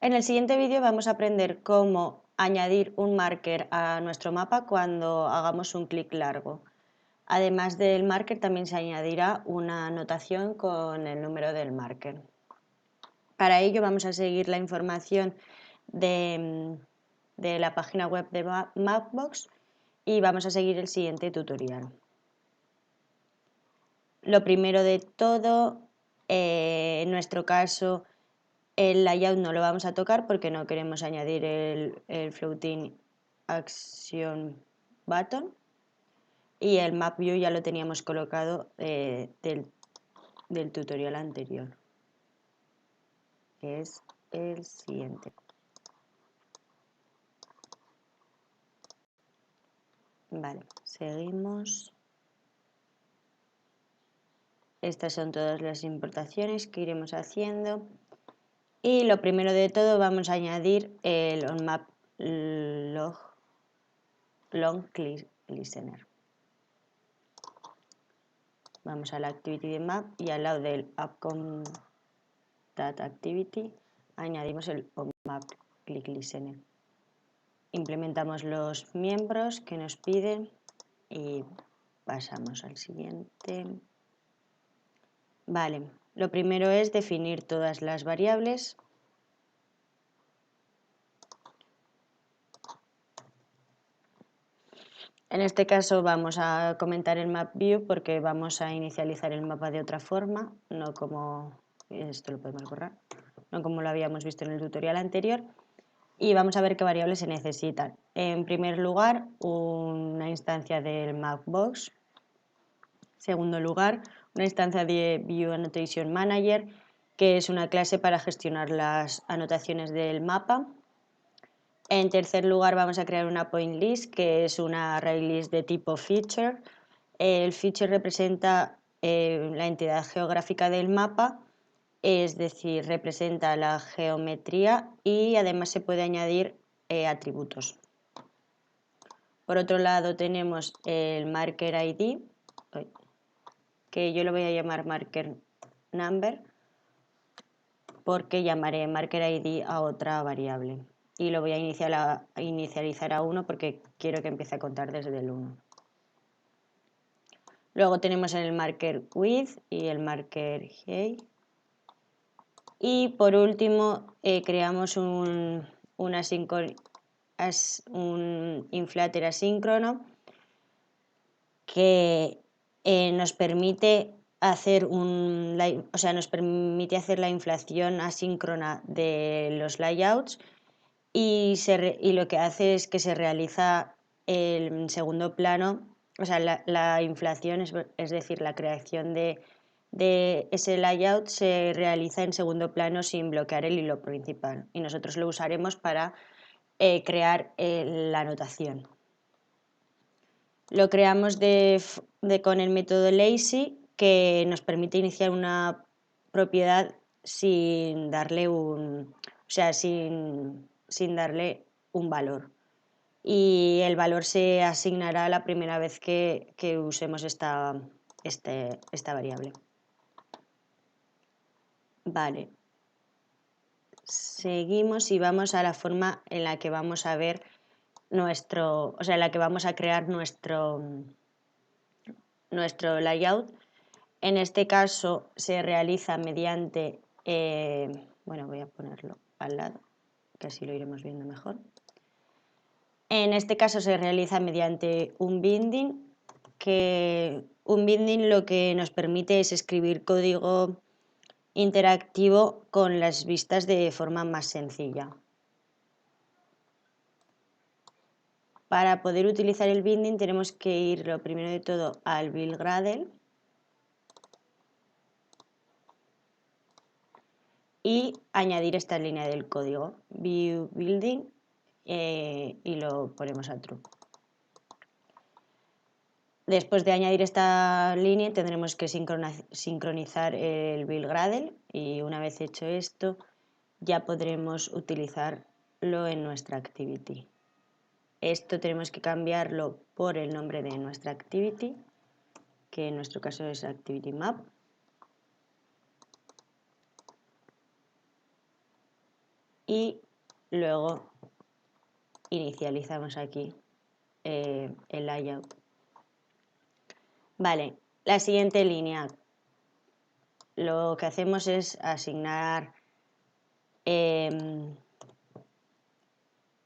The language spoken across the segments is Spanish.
En el siguiente vídeo vamos a aprender cómo añadir un marker a nuestro mapa cuando hagamos un clic largo. Además del marker también se añadirá una anotación con el número del marker. Para ello vamos a seguir la información de la página web de Mapbox y vamos a seguir el siguiente tutorial. Lo primero de todo, en nuestro caso, el layout no lo vamos a tocar porque no queremos añadir el floating action button y el map view ya lo teníamos colocado del tutorial anterior, que es el siguiente. Vale, seguimos. Estas son todas las importaciones que iremos haciendo. Y lo primero de todo vamos a añadir el onMap long listener. Vamos a la activity de map y al lado del app.data activity añadimos el onMap click listener. Implementamos los miembros que nos piden y pasamos al siguiente. Vale, lo primero es definir todas las variables. En este caso vamos a comentar el map view porque vamos a inicializar el mapa de otra forma, no como esto lo podemos borrar, no como lo habíamos visto en el tutorial anterior. Y vamos a ver qué variables se necesitan. En primer lugar, una instancia del Mapbox. Segundo lugar, una instancia de View Annotation Manager, que es una clase para gestionar las anotaciones del mapa. En tercer lugar, vamos a crear una point list, que es una array list de tipo feature. El feature representa la entidad geográfica del mapa, es decir, representa la geometría y además se puede añadir atributos. Por otro lado tenemos el marker ID, que yo lo voy a llamar marker number, porque llamaré marker ID a otra variable. Y lo voy a inicializar a 1 porque quiero que empiece a contar desde el 1. Luego tenemos el marker width y el marker height. Y por último creamos un inflater asíncrono que nos permite hacer la inflación asíncrona de los layouts y lo que hace es que se realiza en segundo plano, o sea, la inflación, es decir, la creación de ese layout se realiza en segundo plano sin bloquear el hilo principal y nosotros lo usaremos para crear la anotación. Lo creamos con el método lazy, que nos permite iniciar una propiedad sin darle sin darle un valor. Y el valor se asignará la primera vez que usemos esta variable. Vale. Seguimos y vamos a la forma en la que vamos a ver en la que vamos a crear nuestro layout. En este caso se realiza mediante, bueno, voy a ponerlo al lado, que así lo iremos viendo mejor. En este caso se realiza mediante un binding, que un binding lo que nos permite es escribir código interactivo con las vistas de forma más sencilla. Para poder utilizar el binding tenemos que ir lo primero de todo al build Gradle y añadir esta línea del código, view building, y lo ponemos a true. Después de añadir esta línea tendremos que sincronizar el build Gradle y una vez hecho esto ya podremos utilizarlo en nuestra activity. Esto tenemos que cambiarlo por el nombre de nuestra activity, que en nuestro caso es activity map. y luego inicializamos aquí el layout. Vale, la siguiente línea. Lo que hacemos es asignar,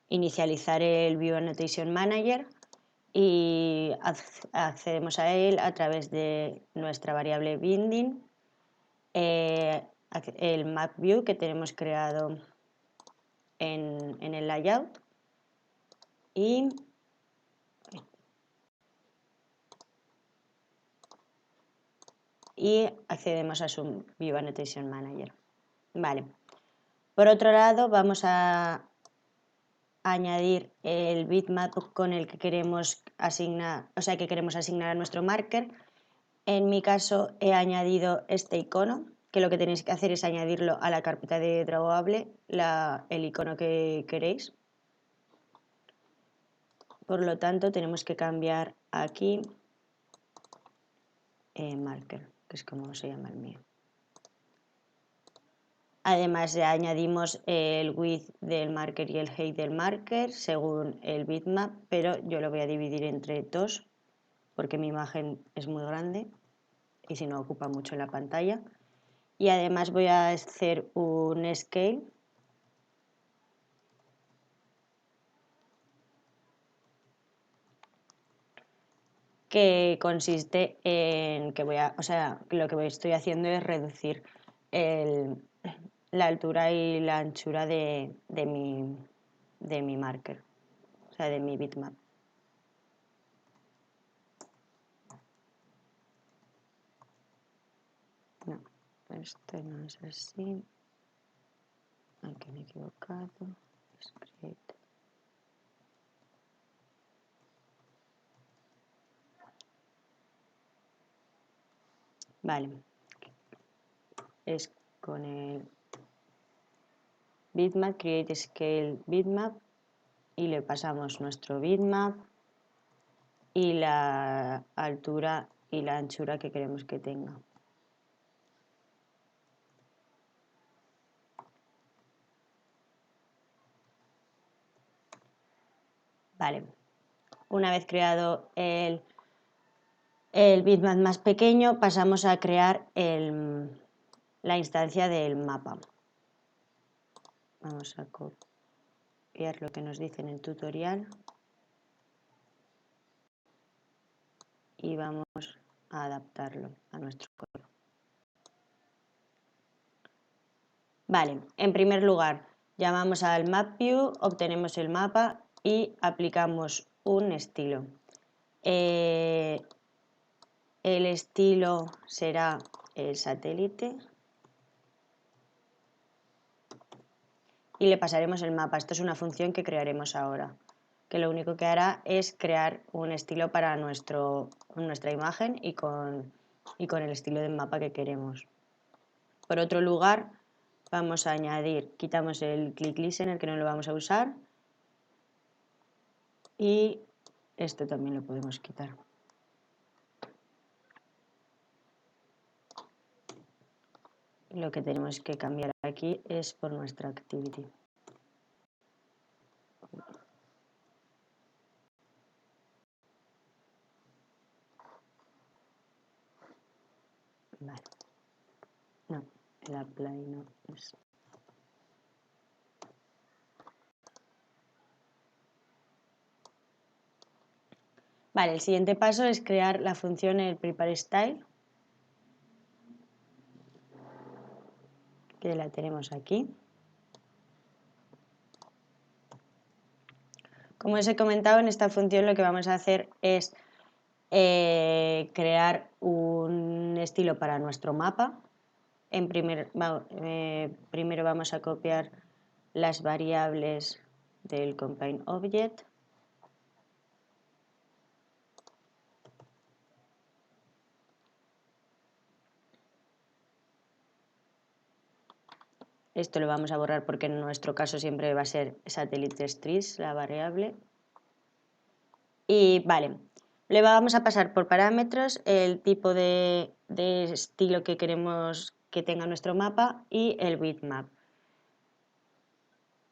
inicializar el View Annotation Manager y accedemos a él a través de nuestra variable binding, el map view que tenemos creado en el layout y accedemos a su View Annotation Manager. Vale. Por otro lado, vamos a añadir el bitmap con el que queremos asignar, a nuestro marker. En mi caso he añadido este icono, que lo que tenéis que hacer es añadirlo a la carpeta de drawable, el icono que queréis. Por lo tanto, tenemos que cambiar aquí marker, que es como se llama el mío. Además ya añadimos el width del marker y el height del marker según el bitmap, pero yo lo voy a dividir entre dos porque mi imagen es muy grande y si no ocupa mucho la pantalla. Y además voy a hacer un scale que consiste en que lo que estoy haciendo es reducir la altura y la anchura de mi marker, o sea, de mi bitmap. No, esto no es así. Aquí me he equivocado. Script. Vale. Es con el bitmap, create scale bitmap y le pasamos nuestro bitmap y la altura y la anchura que queremos que tenga. Vale, una vez creado el bitmap más pequeño, pasamos a crear la instancia del mapa. Vamos a copiar lo que nos dice en el tutorial y vamos a adaptarlo a nuestro código. Vale, en primer lugar, llamamos al map view, obtenemos el mapa y aplicamos un estilo. El estilo será el satélite y le pasaremos el mapa. Esto es una función que crearemos ahora, que lo único que hará es crear un estilo para nuestra imagen y con el estilo de mapa que queremos. Por otro lugar, vamos a añadir, quitamos el click listener que no lo vamos a usar y esto también lo podemos quitar. Lo que tenemos que cambiar aquí es por nuestra activity. Vale. No, el apply no es. Vale, el siguiente paso es crear la función el prepare style, que la tenemos aquí. Como os he comentado, en esta función lo que vamos a hacer es crear un estilo para nuestro mapa. Primero vamos a copiar las variables del combine object. Esto lo vamos a borrar porque en nuestro caso siempre va a ser satellite trees la variable. Y vale, le vamos a pasar por parámetros el tipo de estilo que queremos que tenga nuestro mapa y el bitmap.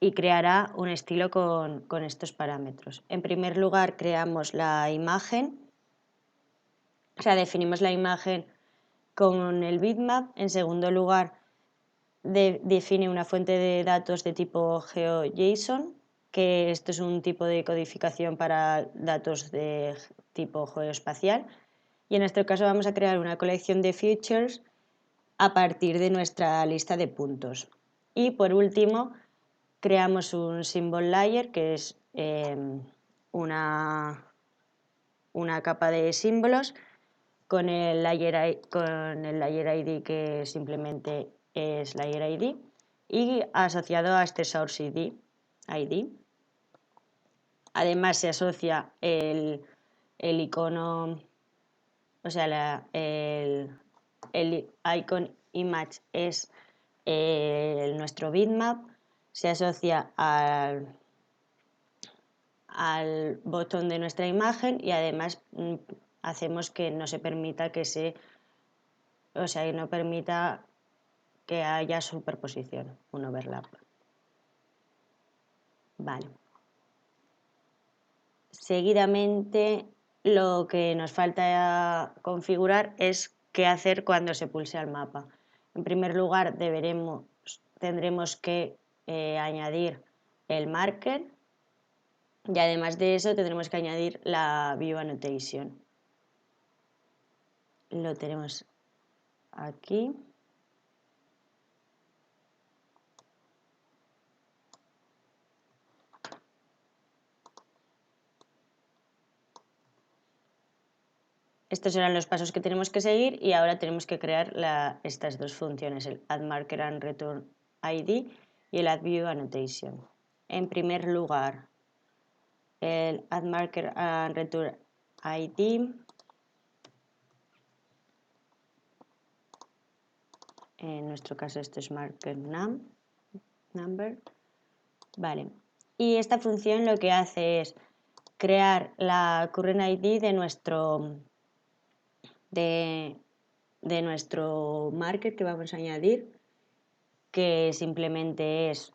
y creará un estilo con estos parámetros. En primer lugar, creamos la imagen, o sea, definimos la imagen con el bitmap. En segundo lugar, define una fuente de datos de tipo GeoJSON, que esto es un tipo de codificación para datos de tipo geoespacial. Y en este caso vamos a crear una colección de features a partir de nuestra lista de puntos. Y por último, creamos un symbol layer, que es una capa de símbolos con el layer ID, que simplemente es layer ID, y asociado a este source ID. Además se asocia el icono, o sea, el icon image es nuestro bitmap, se asocia al botón de nuestra imagen y además hacemos que no se permita o sea, que no permita que haya superposición, un overlap. Vale. Seguidamente, lo que nos falta configurar es qué hacer cuando se pulse al mapa. En primer lugar, tendremos que añadir el marker, y además de eso tendremos que añadir la view annotation. Lo tenemos aquí. Estos serán los pasos que tenemos que seguir y ahora tenemos que crear estas dos funciones, el addMarker and return ID y el addViewAnnotation. En primer lugar, el addMarker and return ID, en nuestro caso esto es marker number. Vale. Y esta función lo que hace es crear la current ID de nuestro marker que vamos a añadir, que simplemente es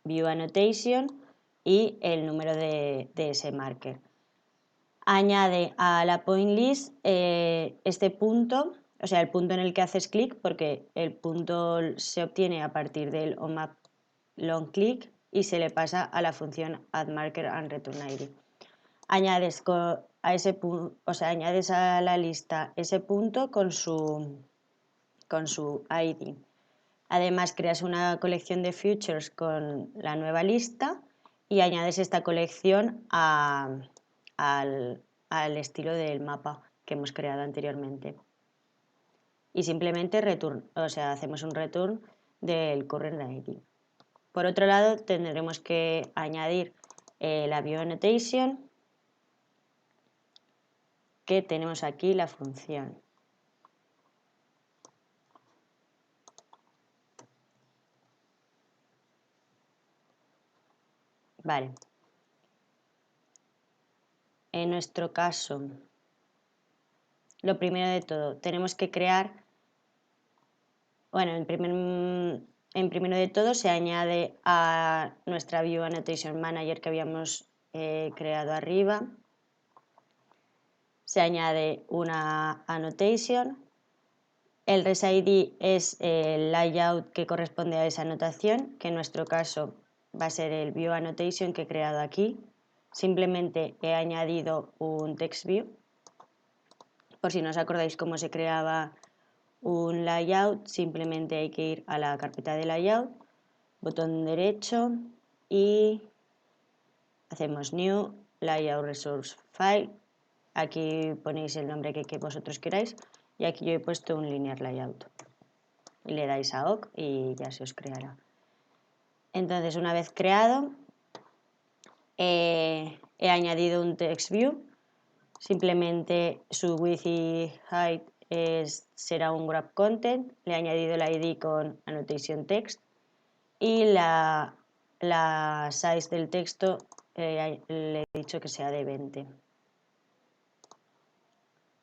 view annotation y el número de ese marker. Añade a la point list este punto, o sea, el punto en el que haces clic, porque el punto se obtiene a partir del onMapLongClick y se le pasa a la función addMarker and return ID. Añades añades a la lista ese punto con su ID. Además, creas una colección de features con la nueva lista y añades esta colección al estilo del mapa que hemos creado anteriormente. Y simplemente hacemos un return del current ID. Por otro lado, tendremos que añadir la view annotation, que tenemos aquí la función. Vale. En nuestro caso, lo primero de todo, tenemos que crear, bueno, en primero de todo se añade a nuestra View Annotation Manager que habíamos creado arriba, se añade una annotation. El ResID es el layout que corresponde a esa anotación, que en nuestro caso va a ser el View Annotation que he creado aquí. Simplemente he añadido un text view. Por si no os acordáis cómo se creaba un layout, simplemente hay que ir a la carpeta de layout, botón derecho y hacemos new layout resource file. Aquí ponéis el nombre que vosotros queráis y aquí yo he puesto un linear layout. Y le dais a OK y ya se os creará. Entonces, una vez creado, he añadido un text view. Simplemente su width y height será un grab content. Le he añadido el ID con annotation text y la size del texto le he dicho que sea de 20.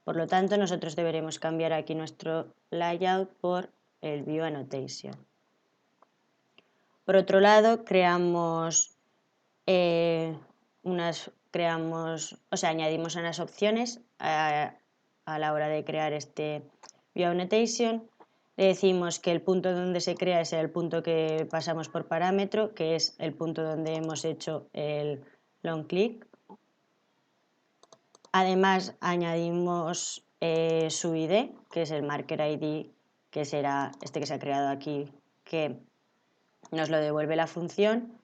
Por lo tanto, nosotros deberemos cambiar aquí nuestro layout por el view annotation. Por otro lado, añadimos unas opciones a la hora de crear este view annotation. Le decimos que el punto donde se crea es el punto que pasamos por parámetro, que es el punto donde hemos hecho el long click. Además, añadimos su ID, que es el marker ID, que será este que se ha creado aquí, que nos lo devuelve la función,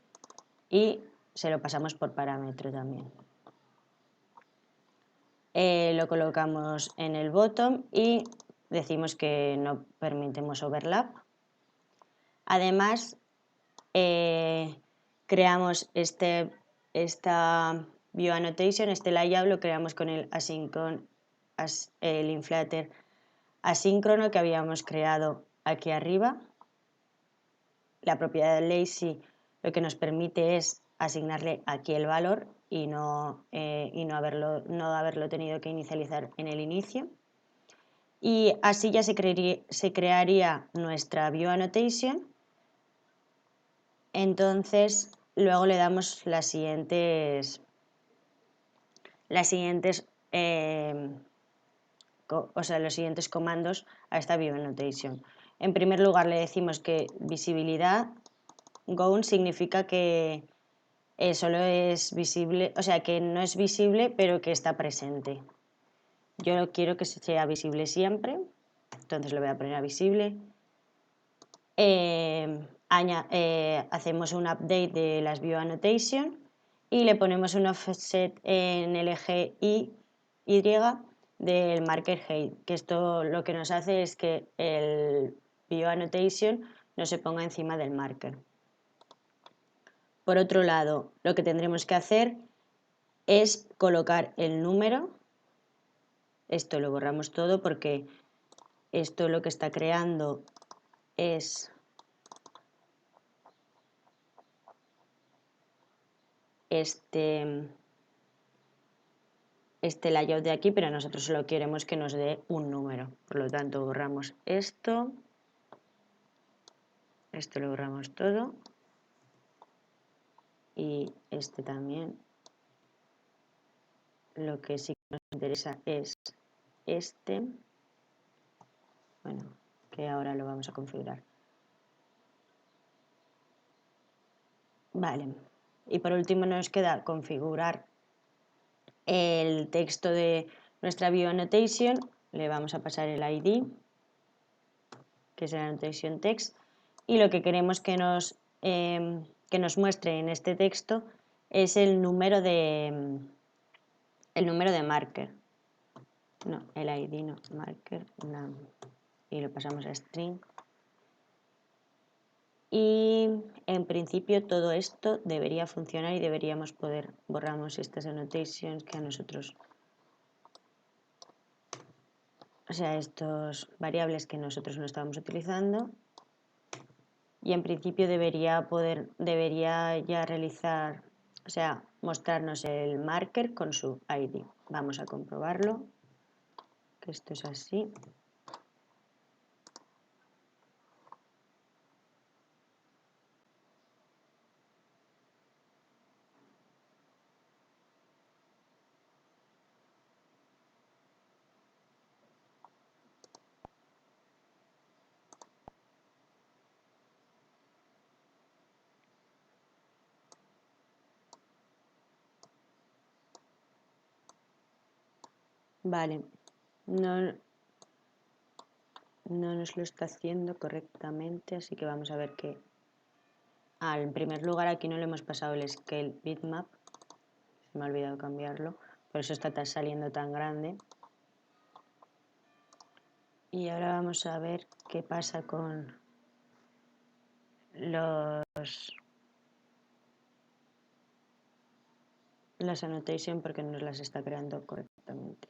y se lo pasamos por parámetro también. Lo colocamos en el bottom y decimos que no permitimos overlap. Además, creamos esta view annotation, este layout lo creamos con el inflater asíncrono que habíamos creado aquí arriba. La propiedad de lazy lo que nos permite es asignarle aquí el valor y no haberlo tenido que inicializar en el inicio. Y así ya se crearía nuestra view annotation. Entonces, luego le damos los siguientes comandos a esta view annotation. En primer lugar, le decimos que visibilidad gone significa que solo es visible, o sea, que no es visible, pero que está presente. Yo quiero que sea visible siempre, entonces lo voy a poner a visible. Hacemos un update de las view annotation y le ponemos un offset en el eje Y del marker height, que esto lo que nos hace es que el view annotation no se ponga encima del marker. Por otro lado, lo que tendremos que hacer es colocar el número. Esto lo borramos todo porque esto lo que está creando es este layout de aquí, pero nosotros solo queremos que nos dé un número. Por lo tanto, borramos esto lo borramos todo y este también. Lo que sí que nos interesa es este, bueno, que ahora lo vamos a configurar. Vale, y por último nos queda configurar el texto de nuestra view annotation. Le vamos a pasar el ID, que es el annotation text, y lo que queremos que nos muestre en este texto es el número de marker. No, el ID no, marker, no. Y lo pasamos a string. Y en principio todo esto debería funcionar y deberíamos poder borramos estas annotations que a nosotros, o sea, estos variables que nosotros no estábamos utilizando, y en principio debería ya realizar, o sea, mostrarnos el marker con su ID. Vamos a comprobarlo, que esto es así. Vale, no nos lo está haciendo correctamente, así que vamos a ver qué. En primer lugar, aquí no le hemos pasado el scale bitmap, se me ha olvidado cambiarlo, por eso está saliendo tan grande. Y ahora vamos a ver qué pasa con las annotations, porque no las está creando correctamente.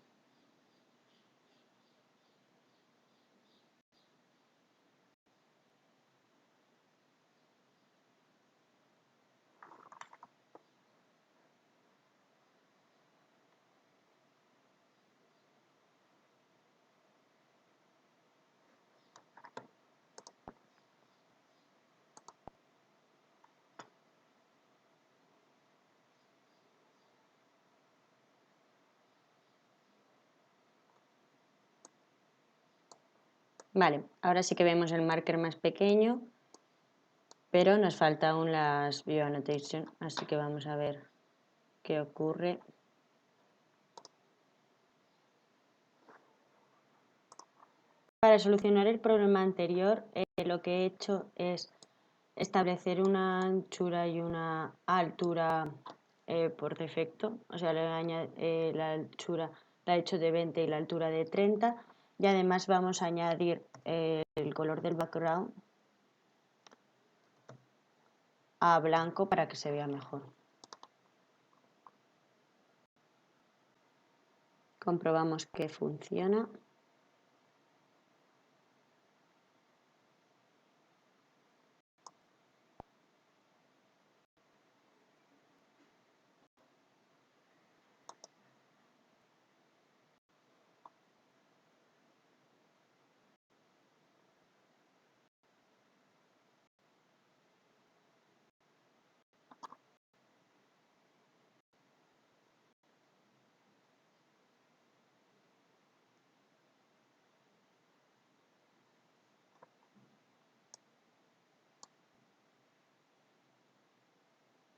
Vale, ahora sí que vemos el marker más pequeño, pero nos falta aún las view annotation, así que vamos a ver qué ocurre. Para solucionar el problema anterior, lo que he hecho es establecer una anchura y una altura por defecto, o sea, la anchura la he hecho de 20 y la altura de 30, y además vamos a añadir el color del background a blanco para que se vea mejor. Comprobamos que funciona.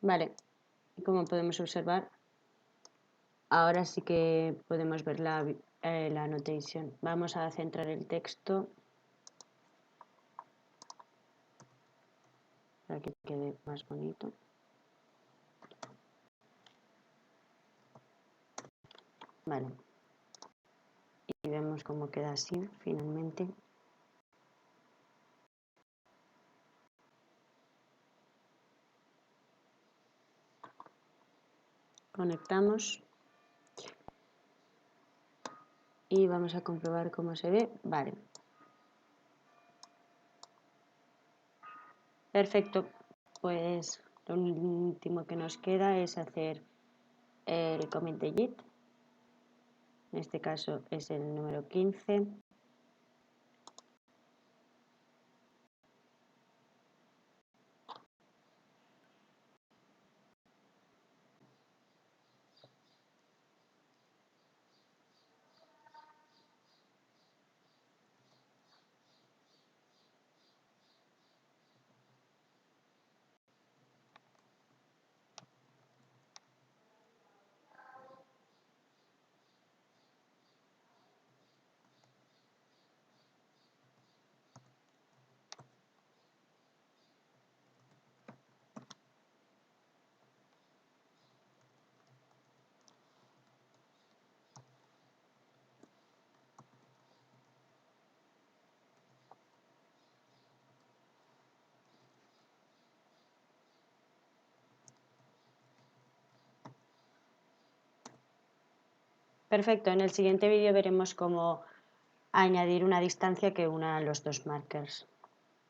Vale, como podemos observar, ahora sí que podemos ver la annotation. Vamos a centrar el texto para que quede más bonito. Vale. Y vemos cómo queda así finalmente. Conectamos y vamos a comprobar cómo se ve. Vale. Perfecto. Pues lo último que nos queda es hacer el commit de Git. En este caso es el número 15. Perfecto. En el siguiente vídeo veremos cómo añadir una distancia que una los dos markers.